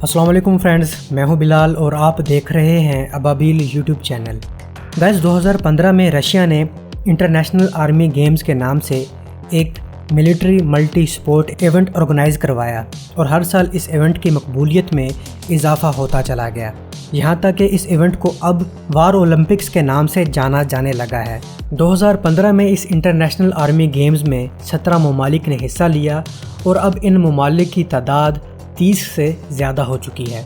अस्सलाम वालेकुम फ्रेंड्स, मैं हूं बिलाल और आप देख रहे हैं अबाबील यूट्यूब चैनल। गाइस 2015 में रशिया ने इंटरनेशनल आर्मी गेम्स के नाम से एक military multi sport event organise करवाया और हर साल इस इवेंट की मकबूलियत में इजाफा होता चला गया, यहाँ तक कि इस इवेंट को अब वार ओलंपिक्स के नाम से जाना जाने लगा है। 2015 में इस इंटरनेशनल आर्मी गेम्स में 17 ममालिक ने हिस्सा लिया और अब इन ममालिक की तादाद 30 से ज़्यादा हो चुकी है।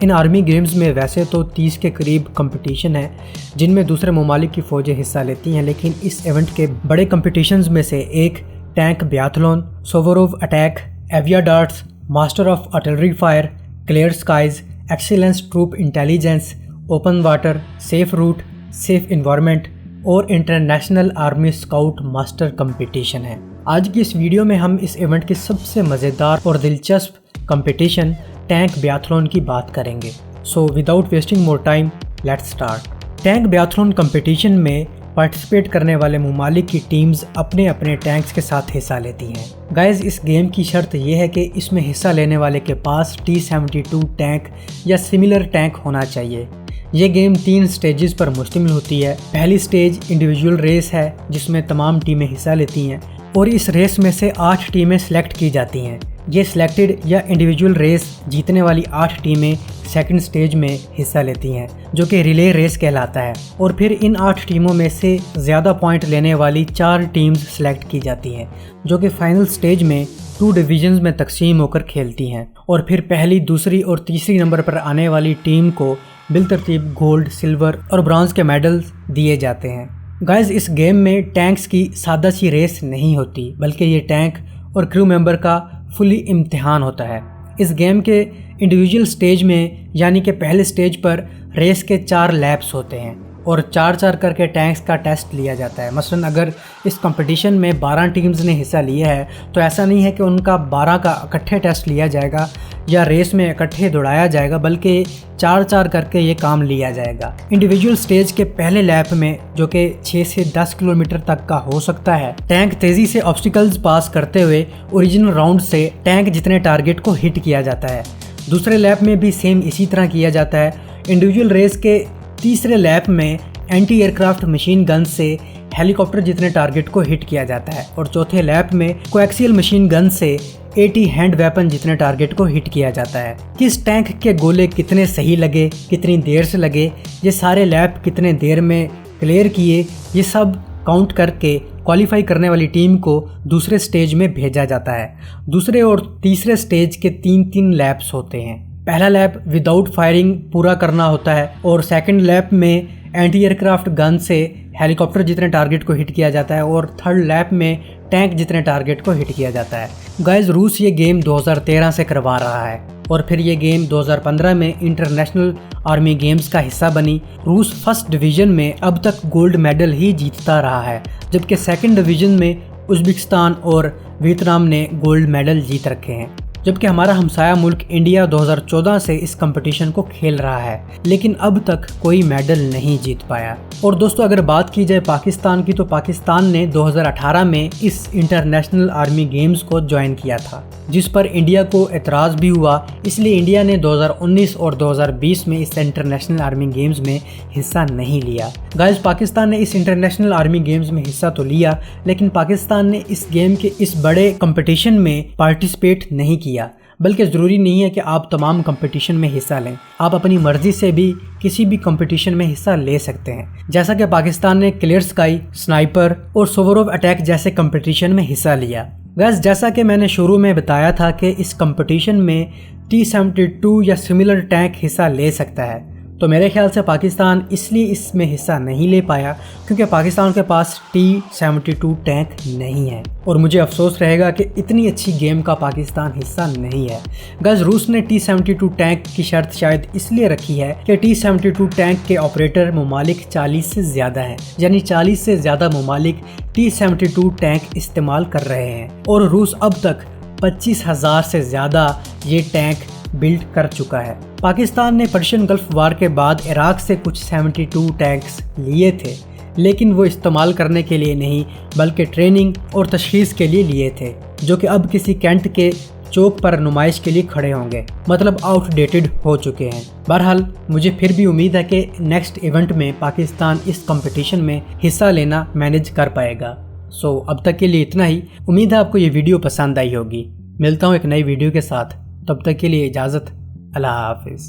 इन आर्मी गेम्स में वैसे तो 30 के करीब कंपटीशन है जिनमें दूसरे ममालिक की फ़ौजें हिस्सा लेती हैं, लेकिन इस इवेंट के बड़े कंपटीशंस में से एक tank biathlon, Suvorov attack, Avia darts, master of artillery fire, clear skies, excellence troop intelligence, open water, safe route, safe environment और international army scout master competition है। आज की इस वीडियो में हम इस इवेंट के सबसे मज़ेदार और दिलचस्प कंपटीशन टैंक बियाथलॉन की बात करेंगे। So without wasting more time let's start. Tank biathlon competition में पार्टिसिपेट करने वाले ममालिक की टीम्स अपने अपने टैंक्स के साथ हिस्सा लेती हैं। गाइज इस गेम की शर्त यह है कि इसमें हिस्सा लेने वाले के पास T-72 टैंक या सिमिलर टैंक होना चाहिए। ये गेम 3 स्टेजेस पर मुश्तमिल होती है। पहली स्टेज इंडिविजुअल रेस है जिसमें तमाम टीमें हिस्सा लेती हैं और इस रेस में से 8 टीमें सेलेक्ट की जाती हैं। ये सिलेक्टेड या इंडिविजुअल रेस जीतने वाली 8 टीमें सेकंड स्टेज में हिस्सा लेती हैं जो कि रिले रेस कहलाता है, और फिर इन 8 टीमों में से ज़्यादा पॉइंट लेने वाली 4 टीम्स सेलेक्ट की जाती हैं जो कि फाइनल स्टेज में 2 डिवीजन्स में तकसीम होकर खेलती हैं, और फिर पहली, दूसरी और तीसरी नंबर पर आने वाली टीम को बिलतरतीब गोल्ड, सिल्वर और ब्रॉन्ज के मेडल्स दिए जाते हैं। गाइज इस गेम में टैंक्स की सादा सी रेस नहीं होती, बल्कि ये टैंक और क्रू मेंबर का फुली इम्तिहान होता है। इस गेम के इंडिविजुअल स्टेज में यानी कि पहले स्टेज पर रेस के 4 लैप्स होते हैं और 4-4 करके टैंक्स का टेस्ट लिया जाता है। मसलन अगर इस कंपटीशन में 12 टीम्स ने हिस्सा लिया है तो ऐसा नहीं है कि उनका 12 का इकट्ठे टेस्ट लिया जाएगा या रेस में इकट्ठे दौड़ाया जाएगा, बल्कि 4-4 करके ये काम लिया जाएगा। इंडिविजुअल स्टेज के पहले लैप में, जो कि 6 से 10 किलोमीटर तक का हो सकता है, टैंक तेज़ी से ऑब्स्टिकल्स पास करते हुए ओरिजिनल राउंड से टैंक जितने टारगेट को हिट किया जाता है। दूसरे लैप में भी सेम इसी तरह किया जाता है। इंडिविजुअल रेस के तीसरे लैप में एंटी एयरक्राफ्ट मशीन गन से हेलीकॉप्टर जितने टारगेट को हिट किया जाता है, और चौथे लैप में कोएक्सियल मशीन गन से 80 हैंड वेपन जितने टारगेट को हिट किया जाता है। किस टैंक के गोले कितने सही लगे, कितनी देर से लगे, ये सारे लैप कितने देर में क्लियर किए, ये सब काउंट करके क्वालिफाई करने वाली टीम को दूसरे स्टेज में भेजा जाता है। दूसरे और तीसरे स्टेज के 3-3 लैप्स होते हैं। पहला लैप विदाउट फायरिंग पूरा करना होता है और सेकंड लैप में एंटी एयरक्राफ्ट गन से हेलीकॉप्टर जितने टारगेट को हिट किया जाता है और थर्ड लैप में टैंक जितने टारगेट को हिट किया जाता है। गाइज रूस ये गेम 2013 से करवा रहा है और फिर ये गेम 2015 में इंटरनेशनल आर्मी गेम्स का हिस्सा बनी। रूस फर्स्ट डिवीज़न में अब तक गोल्ड मेडल ही जीतता रहा है, जबकि सेकंड डिवीज़न में उज़्बेकिस्तान और वियतनाम ने गोल्ड मेडल जीत रखे हैं। जबकि हमारा हमसाया मुल्क इंडिया 2014 से इस कंपटीशन को खेल रहा है, लेकिन अब तक कोई मेडल नहीं जीत पाया। और दोस्तों अगर बात की जाए पाकिस्तान की, तो पाकिस्तान ने 2018 में इस इंटरनेशनल आर्मी गेम्स को ज्वाइन किया था, जिस पर इंडिया को एतराज़ भी हुआ। इसलिए इंडिया ने 2019 और 2020 में इस इंटरनेशनल आर्मी गेम्स में हिस्सा नहीं लिया। गाइस पाकिस्तान ने इस इंटरनेशनल आर्मी गेम्स में हिस्सा तो लिया, लेकिन पाकिस्तान ने इस गेम के इस बड़े कंपटीशन में पार्टिसिपेट नहीं किया। बल्कि ज़रूरी नहीं है कि आप तमाम कंपटीशन में हिस्सा लें, आप अपनी मर्ज़ी से भी किसी भी कंपटीशन में हिस्सा ले सकते हैं। जैसा कि पाकिस्तान ने क्लियर स्काई, स्नाइपर और सोवरोव अटैक जैसे कंपटीशन में हिस्सा लिया। गाइस जैसा कि मैंने शुरू में बताया था कि इस कंपटीशन में T-72 या सिमिलर टैंक हिस्सा ले सकता है, तो मेरे ख्याल से पाकिस्तान इसलिए इसमें हिस्सा नहीं ले पाया क्योंकि पाकिस्तान के पास T-72 टैंक नहीं है, और मुझे अफसोस रहेगा कि इतनी अच्छी गेम का पाकिस्तान हिस्सा नहीं है। गाइस रूस ने T-72 टैंक की शर्त शायद इसलिए रखी है कि T-72 टैंक के ऑपरेटर ममालिक 40 से ज़्यादा हैं, यानी 40 से ज़्यादा ममालिक T-72 टैंक इस्तेमाल कर रहे हैं, और रूस अब तक 25,000 से ज़्यादा ये टैंक बिल्ड कर चुका है। पाकिस्तान ने पर्शियन गल्फ वार के बाद इराक से कुछ 72 टैंक्स लिए थे, लेकिन वो इस्तेमाल करने के लिए नहीं बल्कि ट्रेनिंग और तशखीस के लिए लिए थे। जो कि अब किसी कैंट के चौक पर नुमाइश के लिए खड़े होंगे, मतलब आउटडेटेड हो चुके हैं। बहरहाल मुझे फिर भी उम्मीद है कि नेक्स्ट इवेंट में पाकिस्तान इस कंपटीशन में हिस्सा लेना मैनेज कर पाएगा। सो अब तक के लिए इतना ही। उम्मीद है आपको ये वीडियो पसंद आई होगी। मिलता हूँ एक नई वीडियो के साथ, तब तक के लिए इजाज़त। अल्लाह हाफिज़।